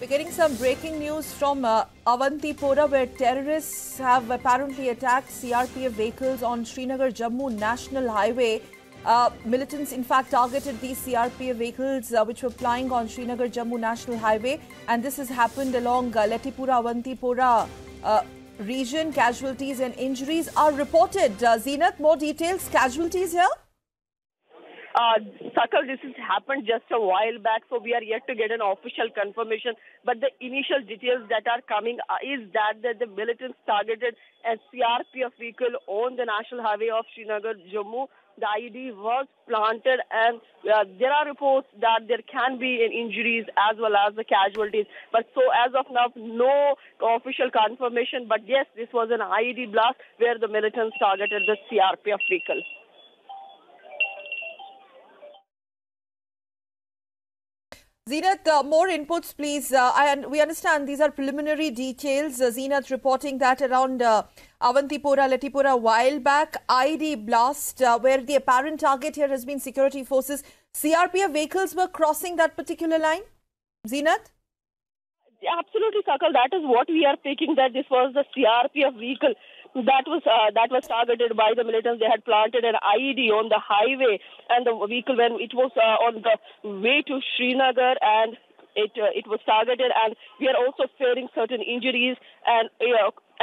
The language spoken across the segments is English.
We're getting some breaking news from Avantipora, where terrorists have apparently attacked CRPF vehicles on Srinagar-Jammu National Highway. Militants, in fact, targeted these CRPF vehicles which were plying on Srinagar-Jammu National Highway. And this has happened along Letipura-Avantipora region. Casualties and injuries are reported. Zeenat, more details, casualties here? Sakal, this has happened just a while back, so we are yet to get an official confirmation. But the initial details that are coming is that the militants targeted a CRPF vehicle on the national highway of Srinagar-Jammu. The IED was planted, and there are reports that there can be injuries as well as the casualties. But so as of now, no official confirmation. But yes, this was an IED blast where the militants targeted the CRPF vehicle. Zeenat, more inputs, please. We understand these are preliminary details. Zeenat reporting that around Avantipora, Letipura a while back, IED blast, where the apparent target here has been security forces. CRPF vehicles were crossing that particular line? Zeenat? Absolutely, Sakal. That is what we are thinking, that this was the CRPF vehicle that was targeted by the militants. They had planted an IED on the highway, and the vehicle, when it was on the way to Srinagar, and it was targeted. And we are also fearing certain injuries and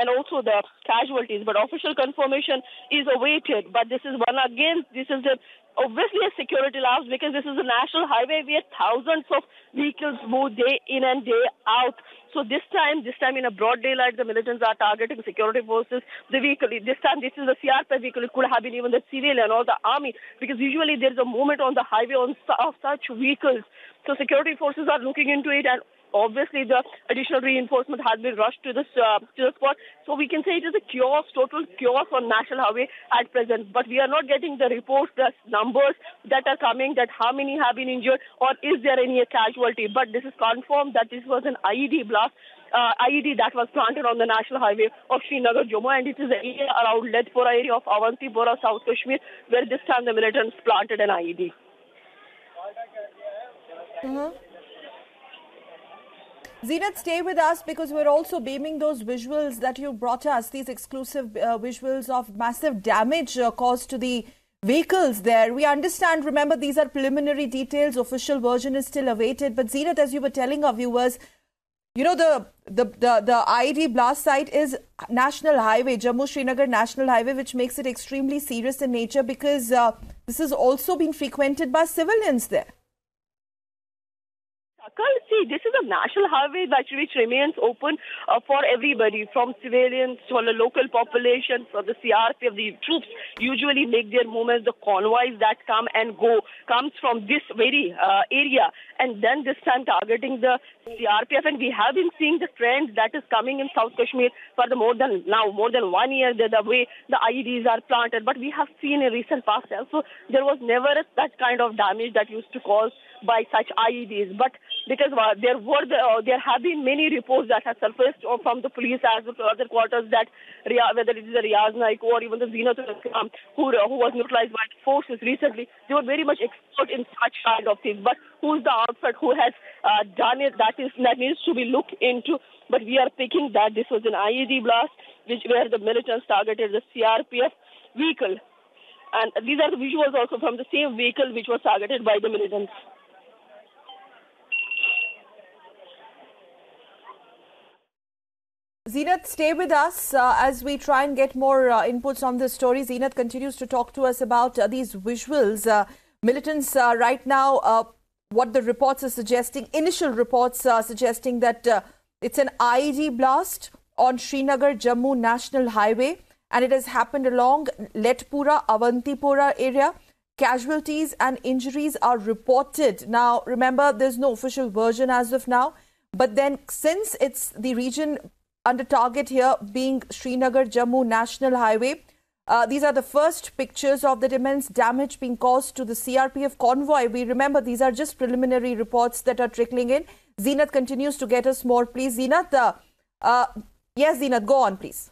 also the casualties. But official confirmation is awaited. But this is obviously a security loss, because this is a national highway where thousands of vehicles move day in and day out. So this time in a broad daylight, the militants are targeting security forces. The vehicle, this time this is a CRPF vehicle. It could have been even the civilian or the army, because usually there is a movement on the highway of such vehicles. So security forces are looking into it, and obviously the additional reinforcement has been rushed to the spot. So we can say it is a chaos, total chaos on national highway at present. But we are not getting the reports, the numbers that are coming, that how many have been injured or is there any casualty. But this is confirmed that this was an IED blast, IED that was planted on the national highway of Srinagar-Jammu, and it is the area around Letipura area of Avantipora, South Kashmir, where this time the militants planted an IED. Zeenat, stay with us, because we're also beaming those visuals that you brought us, these exclusive visuals of massive damage caused to the vehicles there. We understand, remember, these are preliminary details, official version is still awaited. But Zeenat, as you were telling our viewers, you know, the IED blast site is National Highway, Jammu-Srinagar National Highway, which makes it extremely serious in nature, because this has also been frequented by civilians there. See, this is a national highway which remains open for everybody, from civilians to the local population, for the CRPF. The troops usually make their movements. The convoys that come and go comes from this very area, and then this time targeting the CRPF. And we have been seeing the trend that is coming in South Kashmir for more than 1 year, the way the IEDs are planted. But we have seen in recent past also, there was never that kind of damage that used to cause by such IEDs. But because there have been many reports that have surfaced from the police as well as other quarters, that whether it is the Riyaz Naik or even the Zeenat who was neutralized by the forces recently, they were very much expert in such kind of things. But who's the outfit who has done it? That needs to be looked into. But we are thinking that this was an IED blast, where the militants targeted the CRPF vehicle. And these are the visuals also from the same vehicle which was targeted by the militants. Zeenat, stay with us as we try and get more inputs on this story. Zeenat continues to talk to us about these visuals. Militants right now, what the reports are suggesting, initial reports are suggesting that it's an IED blast on Srinagar-Jammu National Highway, and it has happened along Letipura, Avantipora area. Casualties and injuries are reported. Now, remember, there's no official version as of now, but then since it's the region under target here being Srinagar-Jammu National Highway, these are the first pictures of the immense damage being caused to the CRPF convoy. We remember these are just preliminary reports that are trickling in. Zeenat continues to get us more, please. Zeenat, yes, Zeenat, go on, please.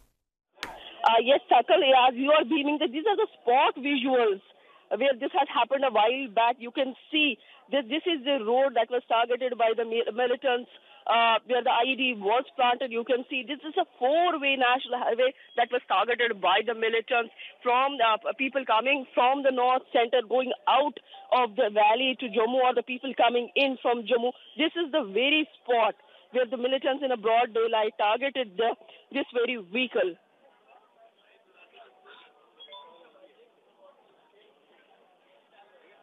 Yes, Sakal, as you are beaming, these are the spot visuals where this has happened a while back. You can see that this is the road that was targeted by the militants where the IED was planted. You can see this is a four-way national highway that was targeted by the militants from people coming from the north center going out of the valley to Jammu, or the people coming in from Jammu. This is the very spot where the militants in a broad daylight targeted this very vehicle.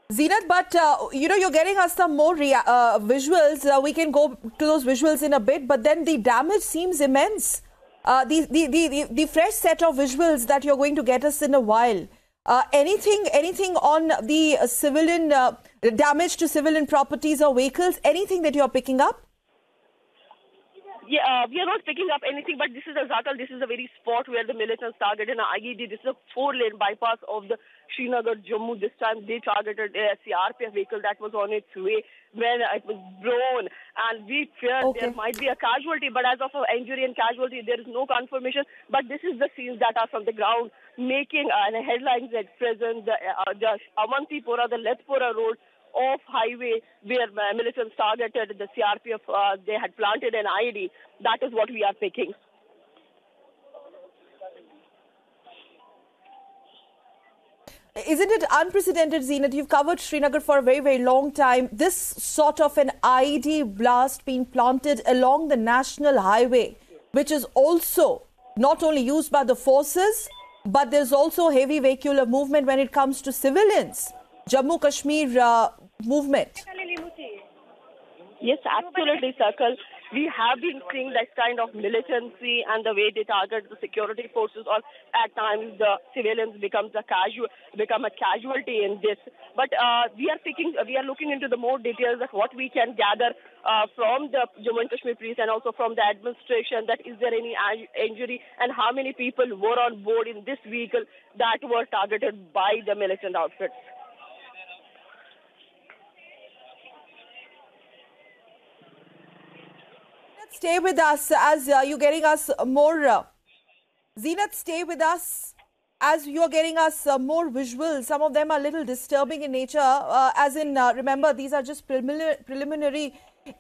Zeenat, but you're getting us some more visuals. We can go to those visuals in a bit, but then the damage seems immense. The fresh set of visuals that you're going to get us in a while. Anything on the civilian damage to civilian properties or vehicles? Anything that you're picking up? Yeah, we are not picking up anything, but this is this is the very spot where the militants targeted an IED. This is a four-lane bypass of the Srinagar-Jammu. This time they targeted a CRPF vehicle that was on its way when it was blown. And we fear there might be a casualty, but as of injury and casualty, there is no confirmation. But this is the scenes that are from the ground, making headlines at present. The Avantipura, the Lethpura road off highway where militants targeted the CRPF, they had planted an IED. That is what we are picking. Isn't it unprecedented, Zeenat? You've covered Srinagar for a very, very long time. This sort of an IED blast being planted along the national highway, which is also not only used by the forces, but there's also heavy vehicular movement when it comes to civilians. Jammu Kashmir movement. Yes, absolutely, Sakal. We have been seeing that kind of militancy and the way they target the security forces, or at times the civilians become a casualty in this. But we are looking into the more details of what we can gather from the Jammu and Kashmir police and also from the administration. That is there any injury and how many people were on board in this vehicle that were targeted by the militant outfits. Stay with us as you're getting us more. Zeenat, stay with us as you're getting us more visuals. Some of them are a little disturbing in nature. Remember, these are just preliminary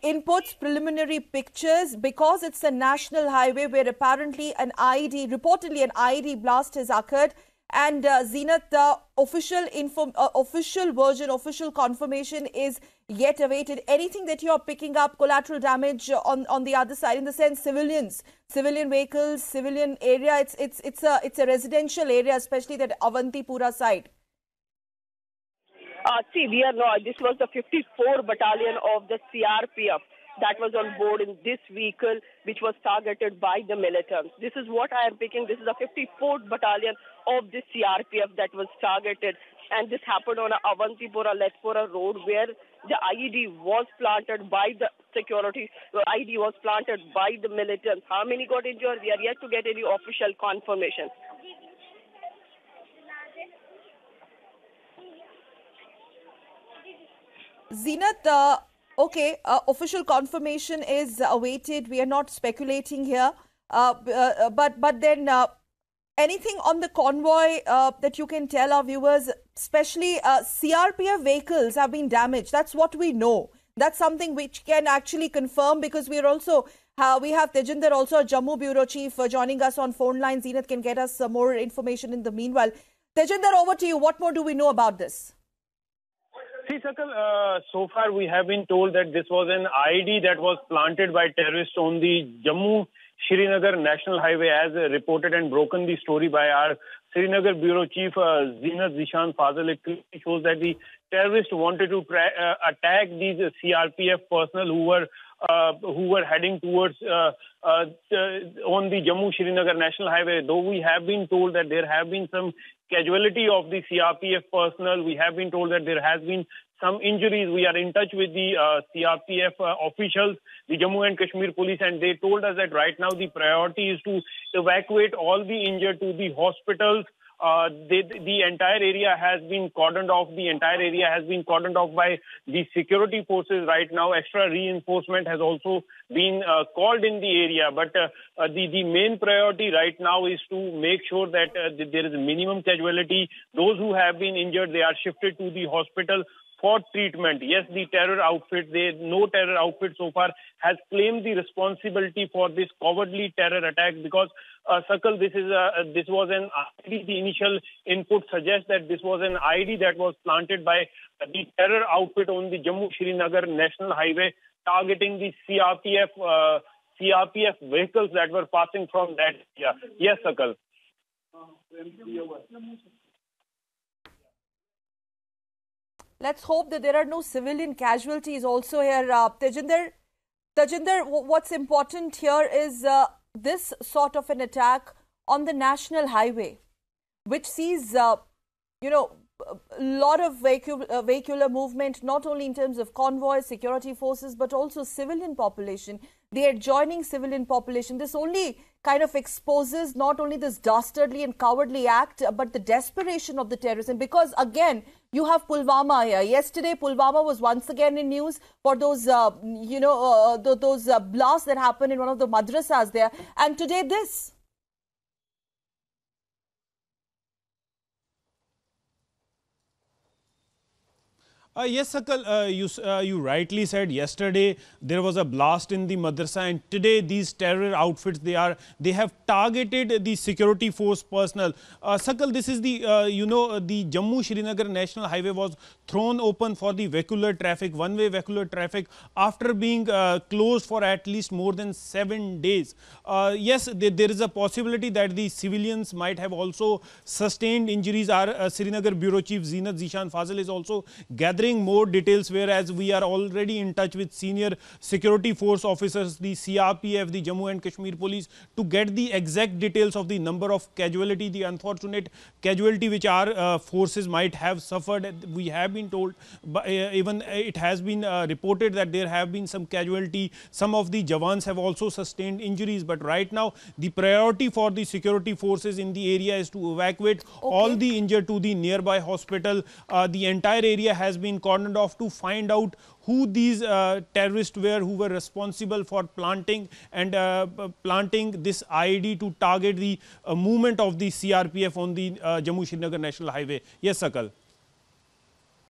inputs, preliminary pictures, because it's a national highway where apparently reportedly an IED blast has occurred. And Zeenat, the official version, official confirmation is yet awaited. Anything that you're picking up, collateral damage on the other side, in the sense civilian vehicles, civilian area. It's a residential area, especially that Avantipura side. We are not. This was the 54 battalion of the CRPF that was on board in this vehicle, which was targeted by the militants. This is what I am picking. This is the 54th battalion of the CRPF that was targeted. And this happened on Avantipura-Lethpura road, where the IED was planted by the security. The IED was planted by the militants. How many got injured? We are yet to get any official confirmation. Zeenat, official confirmation is awaited. We are not speculating here. But then anything on the convoy that you can tell our viewers, especially CRPF vehicles have been damaged. That's what we know. That's something which can actually confirm, because we are also we have Tejinder, also a Jammu bureau chief, joining us on phone line. Zeenat can get us more information in the meanwhile. Tejinder, over to you. What more do we know about this? See, Sakal, so far we have been told that this was an IED that was planted by terrorists on the Jammu-Srinagar National Highway, as reported and broken the story by our Srinagar Bureau Chief, Zeenat Zishan Fazal. It shows that the terrorists wanted to attack these CRPF personnel who were heading towards on the Jammu-Srinagar National Highway. Though we have been told that there have been some casualty of the CRPF personnel, we have been told that there has been some injuries. We are in touch with the CRPF officials, the Jammu and Kashmir police, and they told us that right now the priority is to evacuate all the injured to the hospitals the entire area has been cordoned off. The entire area has been cordoned off by the security forces right now. Extra reinforcement has also been called in the area. But the main priority right now is to make sure that there is a minimum casualty. Those who have been injured, they are shifted to the hospital for treatment. Yes, the terror outfit, no terror outfit so far has claimed the responsibility for this cowardly terror attack because, Sakal, this was an IED. The initial input suggests that this was an IED that was planted by the terror outfit on the Jammu-Srinagar National Highway, targeting the CRPF vehicles that were passing from that area. Yes, Sakal. Let's hope that there are no civilian casualties also here. Tejinder, what's important here is this sort of an attack on the national highway, which sees, a lot of vehicular movement, not only in terms of convoys, security forces, but also civilian population, the adjoining civilian population. This only kind of exposes not only this dastardly and cowardly act, but the desperation of the terrorists. And because, again, you have Pulwama here. Yesterday, Pulwama was once again in news for those, those blasts that happened in one of the madrasas there. And today, this. Yes, Sakal, you rightly said yesterday there was a blast in the madrasa, and today these terror outfits, they have targeted the security force personnel. Sakal, this is the the Jammu-Srinagar National Highway was thrown open for the vehicular traffic, one-way vehicular traffic, after being closed for at least more than 7 days. Yes, there is a possibility that the civilians might have also sustained injuries. Our Srinagar Bureau Chief Zeenat Zishan Fazil is also gathering more details, whereas we are already in touch with senior security force officers, the CRPF, the Jammu and Kashmir Police, to get the exact details of the number of casualty, the unfortunate casualty which our forces might have suffered. We have been told, even it has been reported that there have been some casualty. Some of the Jawans have also sustained injuries, but right now the priority for the security forces in the area is to evacuate all the injured to the nearby hospital. The entire area has been cordoned off to find out who these terrorists were, who were responsible for planting this IED to target the movement of the CRPF on the Jammu-Srinagar National Highway. Yes, Sakal.